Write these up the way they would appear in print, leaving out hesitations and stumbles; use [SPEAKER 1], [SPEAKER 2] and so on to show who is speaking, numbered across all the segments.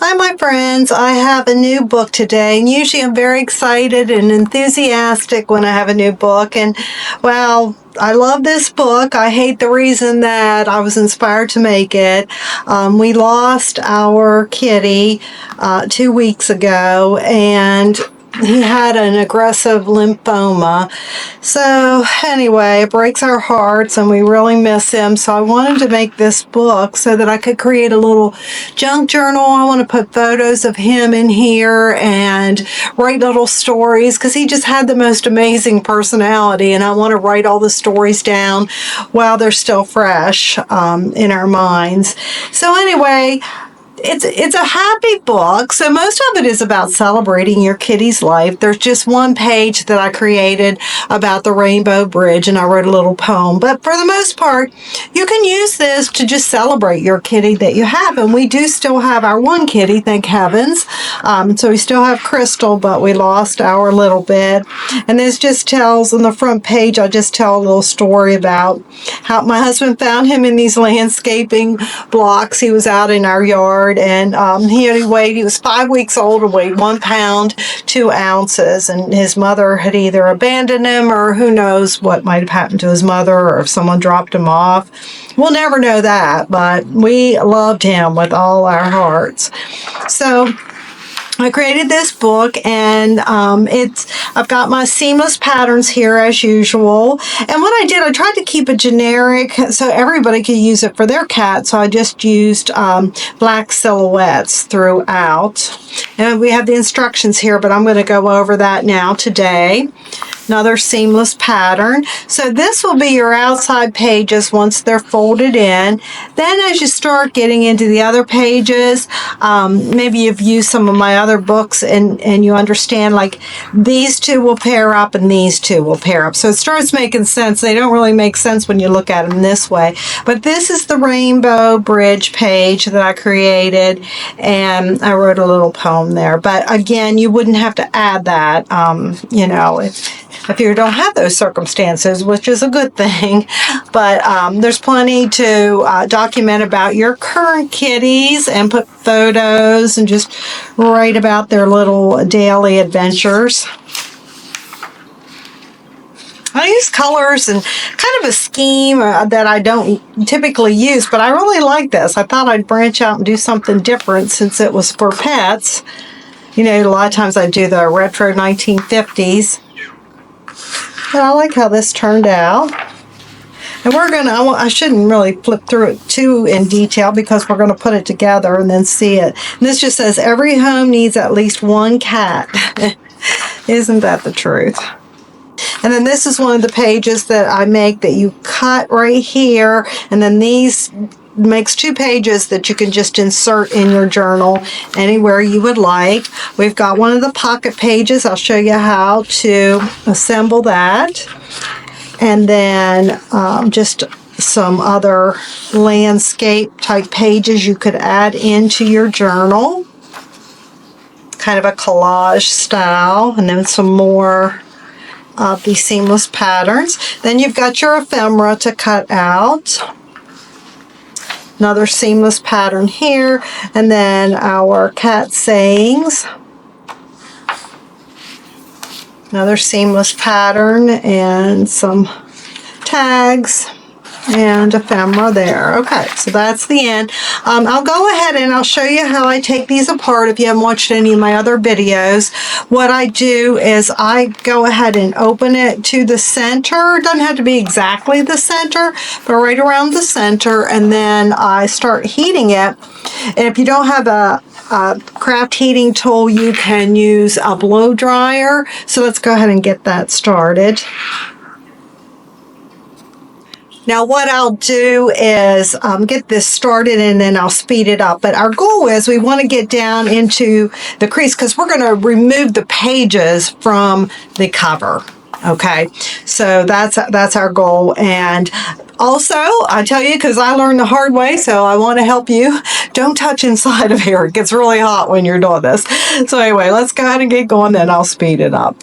[SPEAKER 1] Hi, my friends. I have a new book today, and usually I'm very excited and enthusiastic when I have a new book. And, well, I love this book. I hate the reason that I was inspired to make it. We lost our kitty 2 weeks ago, and he had an aggressive lymphoma. So anyway, it breaks our hearts and we really miss him. So I wanted to make this book so that I could create a little junk journal. I want to put photos of him in here and write little stories because he just had the most amazing personality, and I want to write all the stories down while they're still fresh in our minds. So anyway, it's a happy book, so most of it is about celebrating your kitty's life. There's just one page that I created about the Rainbow Bridge, and I wrote a little poem. But for the most part, you can use this to just celebrate your kitty that you have. And we do still have our one kitty, thank heavens. So we still have Crystal, but we lost our little bit. And this just tells, on the front page, I just tell a little story about how my husband found him in these landscaping blocks. He was out in our yard, and he was 5 weeks old and weighed 1 pound, 2 ounces, and his mother had either abandoned him or who knows what might have happened to his mother, or if someone dropped him off. We'll never know that, but we loved him with all our hearts. So I created this book, and I've got my seamless patterns here as usual. And what I did, I tried to keep it generic so everybody could use it for their cat. So I just used black silhouettes throughout. And we have the instructions here, but I'm going to go over that now today. Another seamless pattern. So this will be your outside pages once they're folded in. Then as you start getting into the other pages, maybe you've used some of my other books and you understand, like, these two will pair up and these two will pair up. So it starts making sense. They don't really make sense when you look at them this way. But this is the Rainbow Bridge page that I created, and I wrote a little poem there. But again, you wouldn't have to add that, if you don't have those circumstances, which is a good thing. But there's plenty to document about your current kitties and put photos and just write about their little daily adventures. I use colors and kind of a scheme that I don't typically use, but I really like this. I thought I'd branch out and do something different since it was for pets. You know, a lot of times I do the retro 1950s. But I like how this turned out. And I shouldn't really flip through it too in detail because we're going to put it together and then see it. And this just says, every home needs at least one cat. Isn't that the truth? And then this is one of the pages that I make that you cut right here. And then these makes 2 pages that you can just insert in your journal anywhere you would like. We've got one of the pocket pages. I'll show you how to assemble that. And then just some other landscape type pages you could add into your journal. Kind of a collage style. And then some more of these seamless patterns. Then you've got your ephemera to cut out. Another seamless pattern here, and then our cat sayings. Another seamless pattern and some tags and ephemera there. Okay, so that's the end. I'll go ahead and I'll show you how I take these apart if you haven't watched any of my other videos. What I do is I go ahead and open it to the center. It doesn't have to be exactly the center, but right around the center, and then I start heating it. And if you don't have a craft heating tool, you can use a blow dryer. So let's go ahead and get that started. Now what I'll do is get this started and then I'll speed it up. But our goal is we want to get down into the crease because we're going to remove the pages from the cover. Okay, so that's our goal. And also, I tell you, because I learned the hard way, so I want to help you, don't touch inside of here. It gets really hot when you're doing this. So anyway, let's go ahead and get going, then I'll speed it up.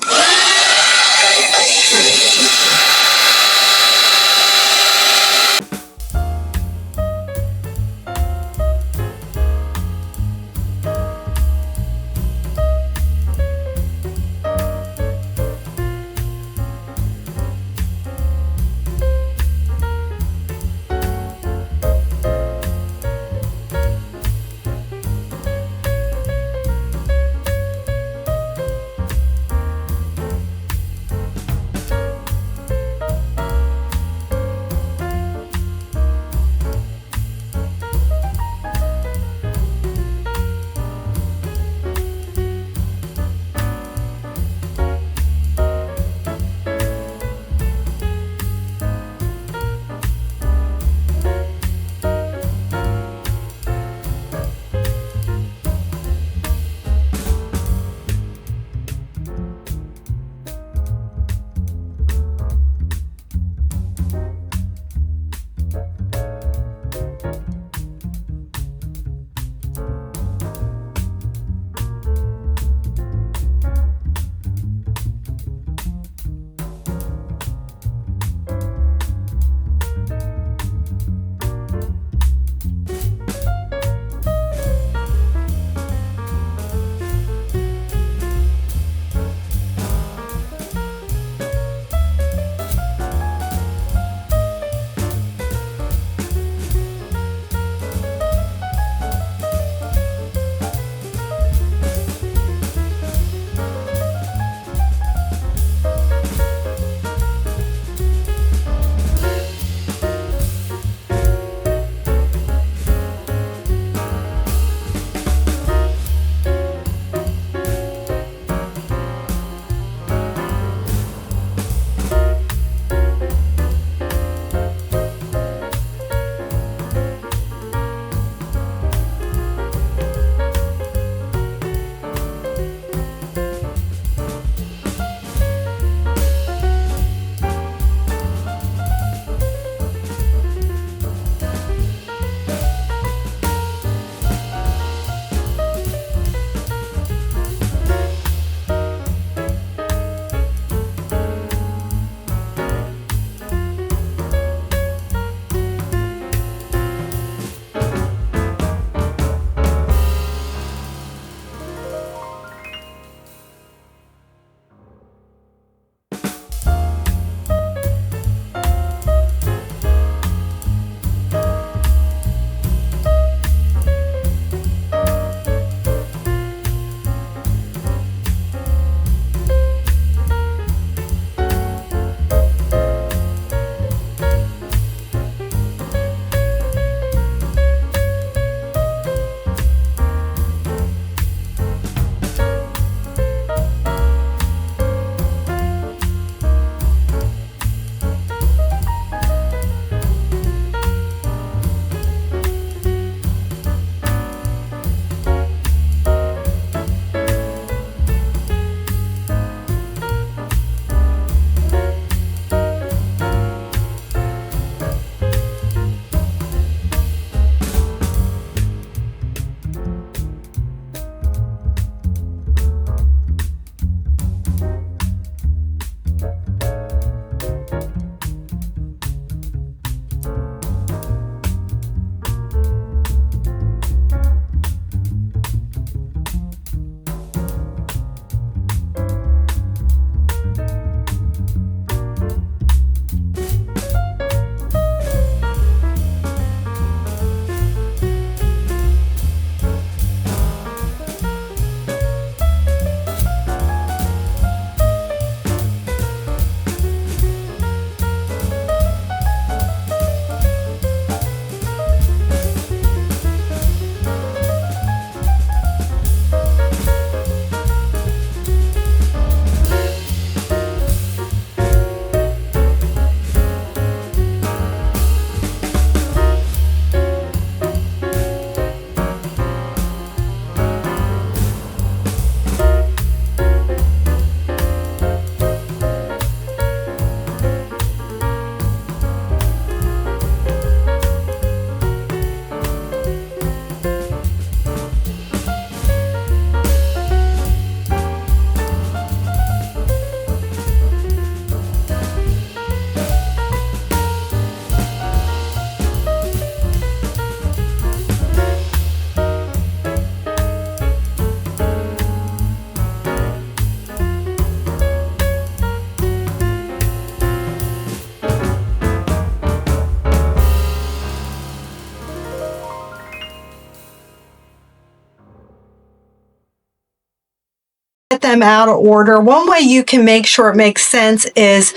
[SPEAKER 1] get them out of order, one way you can make sure it makes sense is,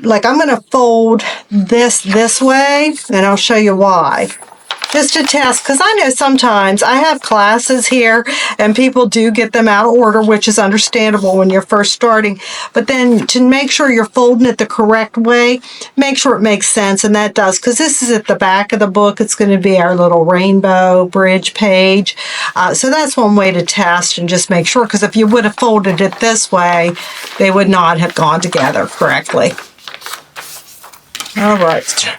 [SPEAKER 1] like, I'm going to fold this way, and I'll show you why. Just to test, because I know sometimes I have classes here and people do get them out of order, which is understandable when you're first starting. But then to make sure you're folding it the correct way, make sure it makes sense, and that does, because this is at the back of the book. It's going to be our little rainbow bridge page. So that's one way to test and just make sure, because if you would have folded it this way, they would not have gone together correctly. All right.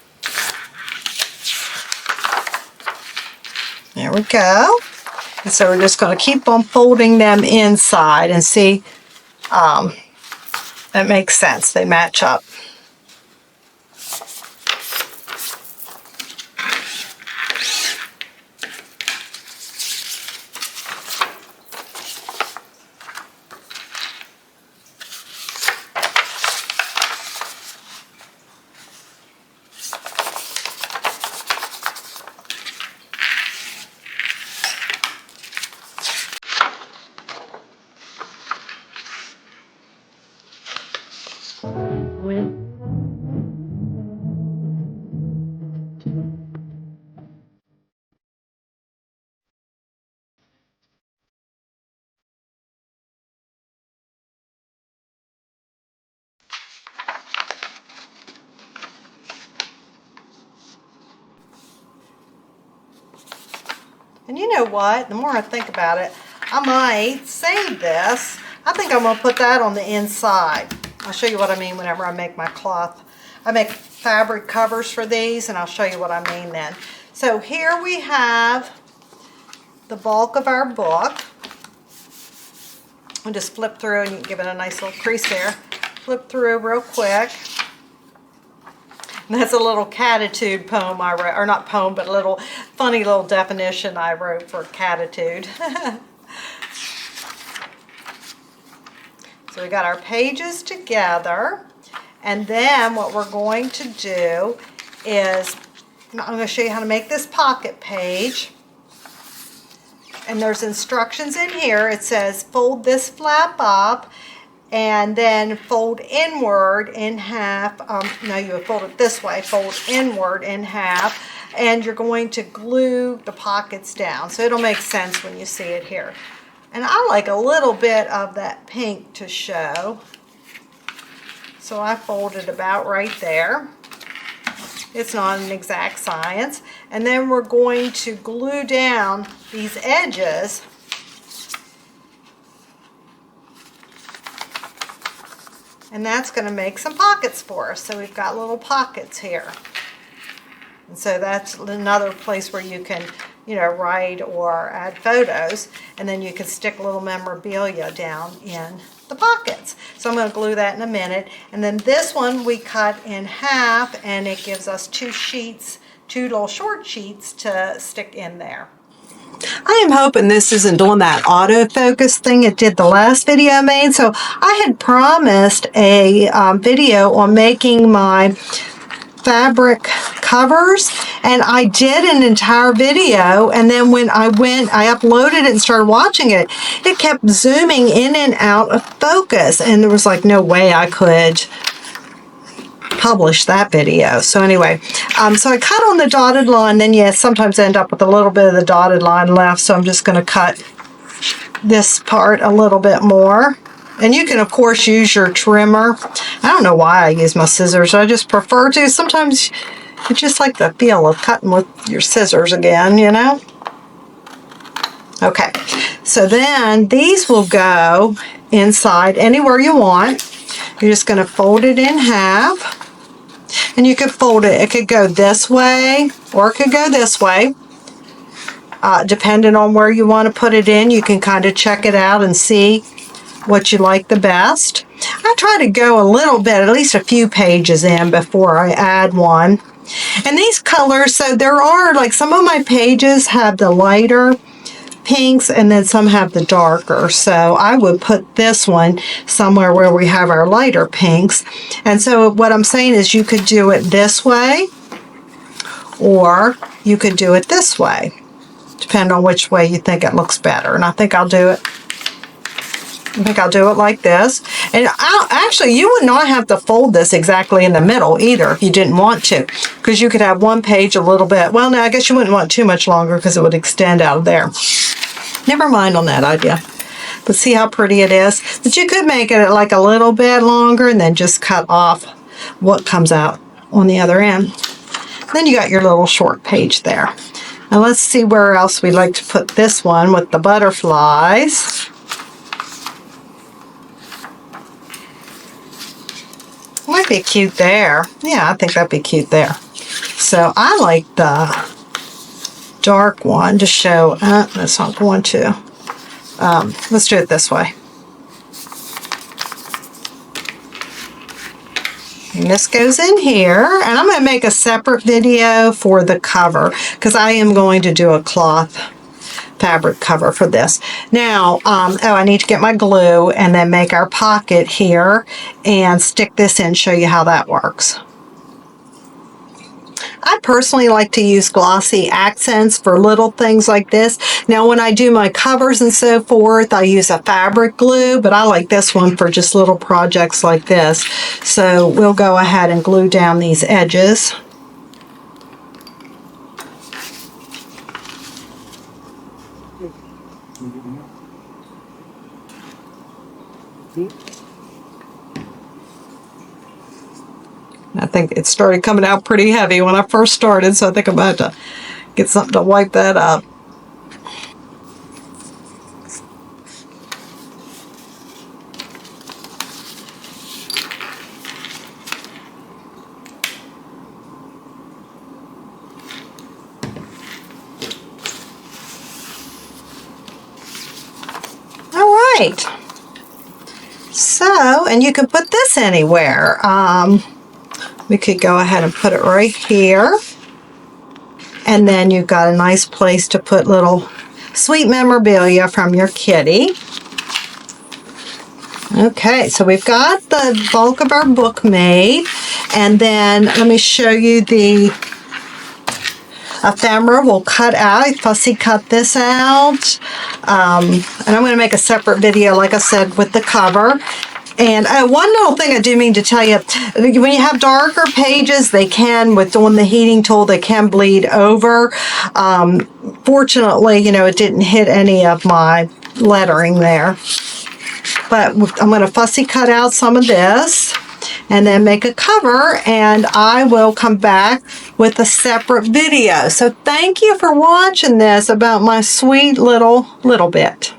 [SPEAKER 1] There we go. And so we're just going to keep on folding them inside and see that makes sense. They match up. And you know what? The more I think about it, I might save this. I think I'm going to put that on the inside. I'll show you what I mean whenever I make my cloth. I make fabric covers for these, and I'll show you what I mean then. So here we have the bulk of our book. I'll just flip through, and you can give it a nice little crease there. Flip through real quick. And that's a little catitude poem I wrote, or not poem, but a little funny little definition I wrote for catitude. So we got our pages together, and then what we're going to do is, I'm going to show you how to make this pocket page. And there's instructions in here. It says fold this flap up and then fold inward in half. No, you would fold it this way, fold inward in half, and you're going to glue the pockets down. So it'll make sense when you see it here. And I like a little bit of that pink to show. So I folded about right there. It's not an exact science. And then we're going to glue down these edges. And that's going to make some pockets for us. So we've got little pockets here. And so that's another place where you can, you know, write or add photos. And then you can stick little memorabilia down in the pockets. So I'm going to glue that in a minute. And then this one we cut in half, and it gives us two sheets, two little short sheets to stick in there. I am hoping this isn't doing that autofocus thing it did the last video I made. So I had promised a video on making my fabric covers, and I did an entire video, and then when I uploaded it and started watching it, it kept zooming in and out of focus, and there was like no way I could publish that video. So anyway, so I cut on the dotted line, then yes, sometimes I end up with a little bit of the dotted line left, so I'm just going to cut this part a little bit more. And you can, of course, use your trimmer. I don't know why I use my scissors. I just prefer to. Sometimes I just like the feel of cutting with your scissors again, you know? Okay, so then these will go inside anywhere you want. You're just going to fold it in half. And you could fold it. It could go this way or it could go this way. Depending on where you want to put it in, you can kind of check it out and see what you like the best. I try to go a little bit, at least a few pages in before I add one. And these colors, so there are, like, some of my pages have the lighter pinks and then some have the darker. So I would put this one somewhere where we have our lighter pinks. And so what I'm saying is you could do it this way or you could do it this way, depending on which way you think it looks better. And I think I'll do it I think I'll do it like this. And actually, you would not have to fold this exactly in the middle either if you didn't want to, because you could have one page a little bit. Well, no, I guess you wouldn't want too much longer because it would extend out of there. Never mind on that idea. But see how pretty it is? But you could make it like a little bit longer and then just cut off what comes out on the other end. Then you got your little short page there. Now let's see where else we'd like to put this one with the butterflies. Might be cute there. Yeah, I think that'd be cute there. So I like the dark one to show. That's not going to. Let's do it this way. And this goes in here, and I'm going to make a separate video for the cover because I am going to do a cloth fabric cover for this. Now, I need to get my glue and then make our pocket here and stick this in, show you how that works. I personally like to use glossy accents for little things like this. Now, when I do my covers and so forth, I use a fabric glue, but I like this one for just little projects like this. So we'll go ahead and glue down these edges. I think it started coming out pretty heavy when I first started, so I think I'm about to get something to wipe that up. All right. So, and you can put this anywhere. We could go ahead and put it right here. And then you've got a nice place to put little sweet memorabilia from your kitty. Okay, so we've got the bulk of our book made. And then let me show you the ephemera. We'll cut out. I fussy cut this out. And I'm going to make a separate video, like I said, with the cover. And one little thing I do mean to tell you, when you have darker pages, they can, on the heating tool, they can bleed over. Fortunately, it didn't hit any of my lettering there. But I'm going to fussy cut out some of this and then make a cover, and I will come back with a separate video. So thank you for watching this about my sweet little bit.